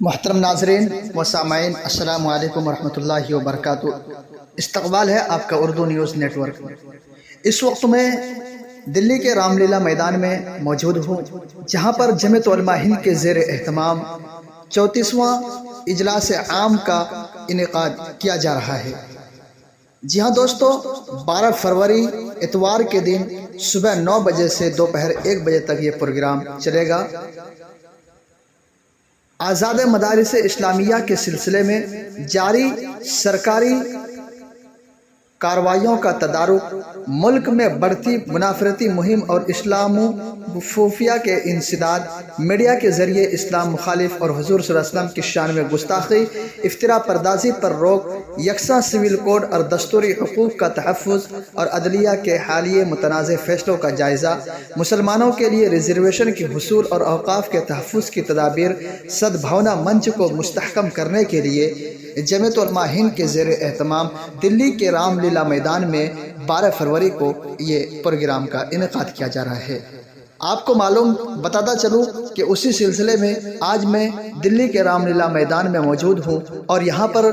मोहतरम नाज़रीन व सामाईन, अस्सलामु अलैकुम वरहमतुल्लाहि वबरकातुहू। इस्तक़बाल है आपका उर्दू न्यूज़ नेटवर्क में। इस वक्त मैं दिल्ली के रामलीला मैदान में मौजूद हूँ, जहाँ पर जमीयत उलमा हिंद के ज़ेर एहतमाम 34वां इजलास आम का इनेकाद किया जा रहा है। जी हाँ दोस्तों, 12 फरवरी इतवार के दिन सुबह 9 बजे से दोपहर 1 बजे तक ये प्रोग्राम चलेगा। आज़ाद मदारिस इस्लामिया के सिलसिले में जारी सरकारी कार्रवाइयों का तदारुक, मुल्क में बढ़ती मुनाफरती मुहिम और इस्लामोफोबिया के इंसदाद, मीडिया के ज़रिए इस्लाम मुखालिफ और हुज़ूर सल्लल्लाहु अलैहि वसल्लम की शान में गुस्ताखी, इफ्तिरा पर्दाजी पर रोक, यकसा सिविल कोड और दस्तूरी हुकूक़ का तहफ़्फ़ुज़ और अदलिया के हालिया मुतनाज़ फ़ैसलों का जायज़ा, मुसलमानों के लिए रिजर्वेशन की हुसूल और औक़ाफ़ के तहफ़्फ़ुज़ की तदाबीर, सद्भावना मंच को मुस्तहकम करने के लिए जमीयत उलमा हिंद के ज़ेर एहतमाम दिल्ली के रामलीला मैदान में 12 फरवरी को ये प्रोग्राम का इनेकाद किया जा रहा है। आपको मालूम बताता चलूँ कि उसी सिलसिले में आज मैं दिल्ली के रामलीला मैदान में मौजूद हूँ और यहाँ पर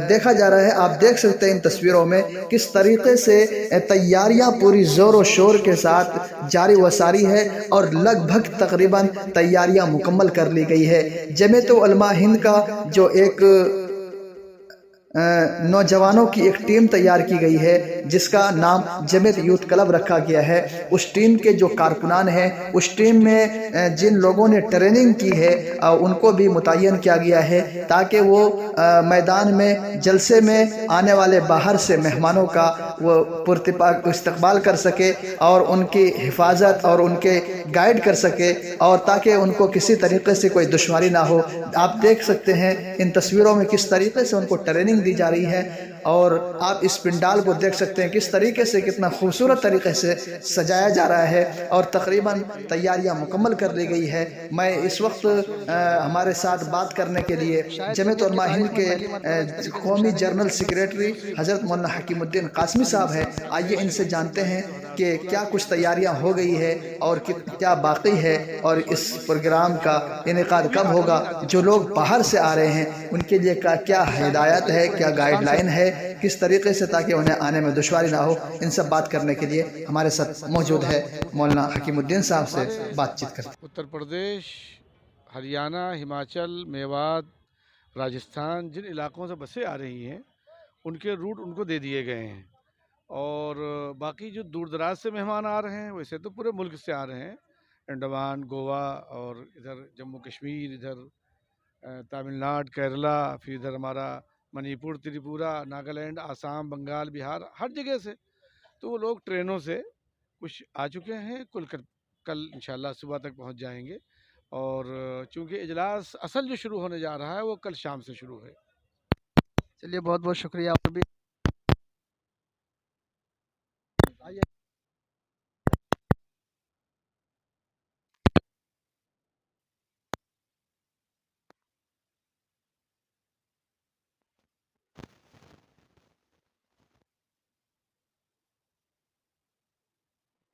देखा जा रहा है, आप देख सकते हैं इन तस्वीरों में किस तरीके से तैयारियाँ पूरी ज़ोर व शोर के साथ जारी व सारी है और लगभग तकरीबन तैयारियाँ मुकम्मल कर ली गई है। जमीयत उलमा हिंद का जो एक नौजवानों की एक टीम तैयार की गई है, जिसका नाम जमीयत यूथ क्लब रखा गया है। उस टीम के जो कारकुनान हैं, उस टीम में जिन लोगों ने ट्रेनिंग की है उनको भी मुतय्यन किया गया है, ताकि वो मैदान में जलसे में आने वाले बाहर से मेहमानों का वो इस्तकबाल कर सके और उनकी हिफाजत और उनके गाइड कर सके, और ताकि उनको किसी तरीके से कोई दुश्वारी ना हो। आप देख सकते हैं इन तस्वीरों में किस तरीके से उनको ट्रेनिंग दी जा रही है, और आप इस पंडाल को देख सकते हैं किस तरीके से, कितना खूबसूरत तरीके से सजाया जा रहा है और तकरीबन तैयारियां मुकम्मल कर ली गई है। मैं इस वक्त हमारे साथ बात करने के लिए जमीयत उलमा हिंद के कौमी जनरल सेक्रेटरी हज़रत मौलाना हकीमुद्दीन कासमी साहब हैं। आइए इनसे जानते हैं कि क्या कुछ तैयारियां हो गई है और क्या बाकी है, और इस प्रोग्राम का इनेकाद कब होगा। जो लोग बाहर से आ रहे हैं उनके लिए क्या हिदायत है, क्या गाइडलाइन है, किस तरीके से, ताकि उन्हें आने में दुश्वारी ना हो। इन सब बात करने के लिए हमारे साथ मौजूद है मौलाना हकीमुद्दीन साहब से बातचीत करते। उत्तर प्रदेश, हरियाणा, हिमाचल, मेवात, राजस्थान, जिन इलाकों से बसें आ रही हैं उनके रूट उनको दे दिए गए हैं, और बाकी जो दूर दराज से मेहमान आ रहे हैं वैसे तो पूरे मुल्क से आ रहे हैं, अंडमान, गोवा और इधर जम्मू कश्मीर, इधर तमिलनाडु, केरला, फिर इधर हमारा मणिपुर, त्रिपुरा, नागालैंड, आसाम, बंगाल, बिहार, हर जगह से। तो वो लोग ट्रेनों से कुछ आ चुके हैं, कल इंशाल्लाह सुबह तक पहुंच जाएंगे। और चूंकि इजलास असल जो शुरू होने जा रहा है वो कल शाम से शुरू है। चलिए, बहुत बहुत शुक्रिया। और भी आइए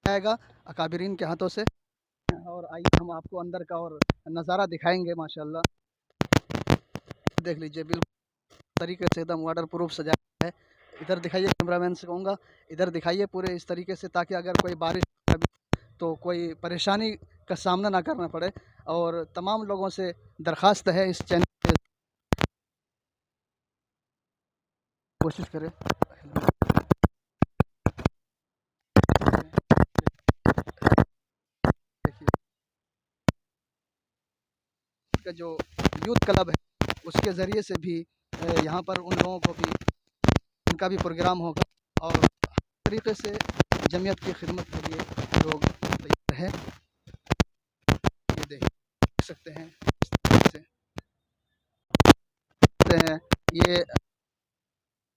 आएगा अकाबिरीन के हाथों से, और आइए हम आपको अंदर का और नज़ारा दिखाएंगे। माशाल्लाह देख लीजिए, बिल्कुल तरीके से एकदम वाटर प्रूफ सजाया है। इधर दिखाइए, कैमरामैन से कहूँगा इधर दिखाइए पूरे इस तरीके से, ताकि अगर कोई बारिश तो कोई परेशानी का सामना ना करना पड़े। और तमाम लोगों से दरख्वास्त है इस चैनल पे कोशिश करें। देखिए, इसका जो यूथ क्लब है उसके ज़रिए से भी यहाँ पर उन लोगों को भी उनका भी प्रोग्राम होगा, और तरीके से जमीयत की खिदमत के लिए लोग तैयार हैं। ये देख सकते हैं इस तरीके से ये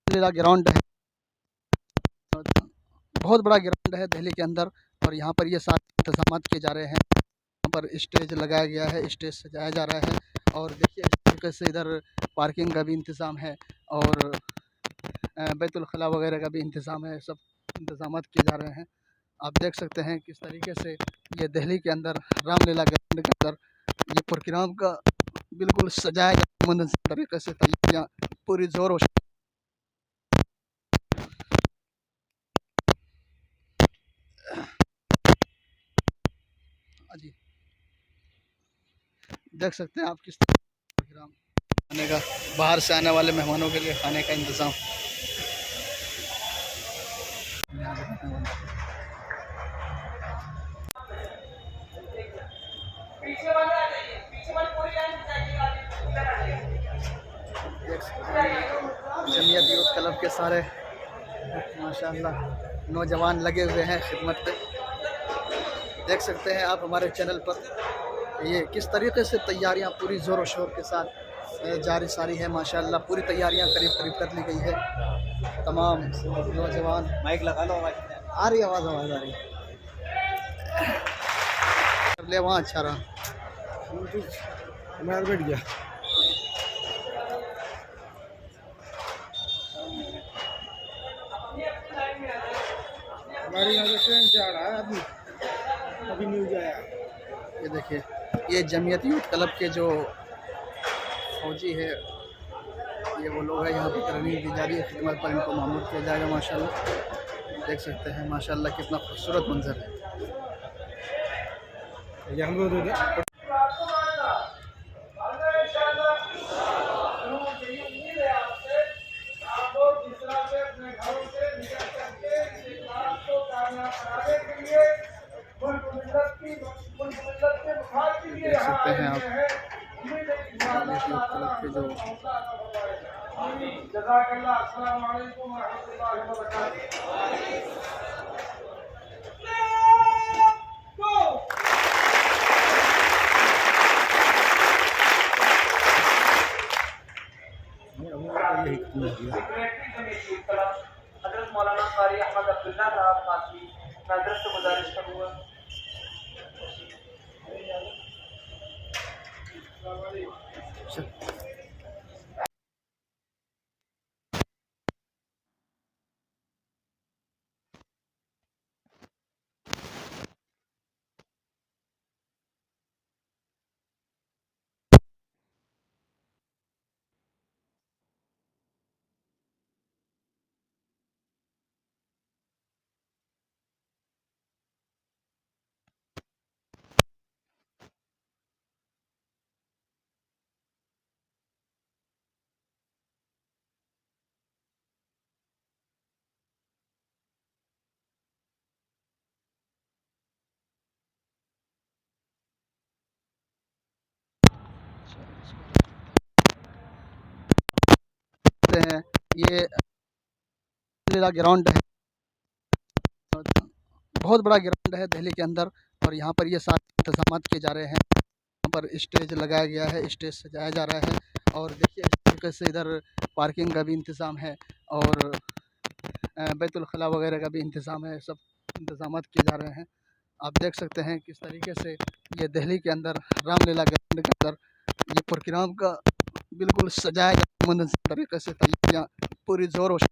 लीला ग्राउंड है, बहुत बड़ा ग्राउंड है दिल्ली के अंदर, और यहाँ पर ये सारे इंतजाम किए जा रहे हैं। यहाँ पर स्टेज लगाया गया है, स्टेज सजाया जा रहा है, और देखिए इस तरीके से इधर पार्किंग का भी इंतज़ाम है, और बैतुल खला वगैरह का भी इंतज़ाम है। सब इंतजाम किए जा रहे हैं। आप देख सकते हैं किस तरीके से ये दिल्ली के अंदर रामलीला ग्राउंड के अंदर ये प्रोग्राम का बिल्कुल सजाया गया मुनज़्ज़म तरीके से, तैयारियाँ पूरी ज़ोरों शोर। जी, देख सकते हैं आप किस तरह खाने का, बाहर से आने वाले मेहमानों के लिए खाने का इंतज़ाम। देख सकते हैं जमीयत यूथ क्लब के सारे माशाल्लाह नौजवान लगे हुए हैं खिदमत पे। देख सकते हैं आप हमारे चैनल पर ये किस तरीके से तैयारियां पूरी ज़ोर शोर के साथ जारी सारी है। माशाल्लाह पूरी तैयारियां करीब करीब कर ली गई है। तमाम नौजवान, माइक लगा लो, आ रही आवाज़ आ रही ले वहाँ अच्छा रहा मैं बैठ गया। हमारे यहाँ से ट्रेन से आ रहा है अभी न्यूज आया। ये देखिए ये जमीयत यूथ क्लब के जो फौजी है ये वो लोग हैं, यहाँ पर ट्रेनिंग दी जा रही है, खिदमत पर इनको मामूर किया जाएगा। माशाल्लाह देख सकते हैं माशाल्लाह कितना खूबसूरत मंजर है। ये हम लोग देख सकते हैं आप जमीयत यूथ क्लब के जो हजरत मौलाना कारी अहमद अब्दुल्ला साहब कासी हजरत से गुजारिश करूँगा। हैं ये लीला ग्राउंड है, बहुत बड़ा ग्राउंड है दिल्ली के अंदर। और यहाँ पर ये सारे इंतजाम किए जा रहे हैं। यहाँ पर स्टेज लगाया गया है, स्टेज सजाया जा रहा है। और देखिए इस तरीके से इधर पार्किंग का भी इंतज़ाम है और बैतुल खला वगैरह का भी इंतज़ाम है। सब इंतजाम किए जा रहे हैं। आप देख सकते हैं किस तरीके से ये दिल्ली के अंदर रामलीला ग्राउंड के अंदर ये प्रोग्राम का बिल्कुल सजाया गया मुनज़्ज़म तरीके से, तैयारियाँ पूरी ज़ोरों शोर।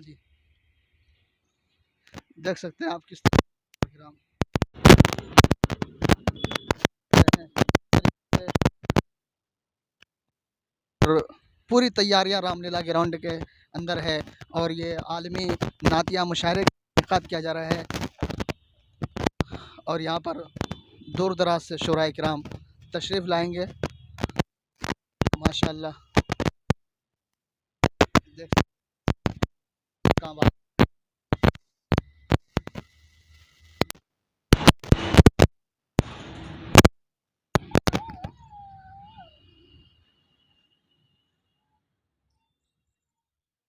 जी, देख सकते हैं आप किस तरह प्रोग्राम और पूरी तैयारियां रामलीला ग्राउंड के अंदर है। और ये आलमी नातिया मुशायरे का इनेकाद किया जा रहा है। और यहाँ पर दूर दराज से शोराए किराम तशरीफ़ लाएंगे। माशाल्लाह देख काम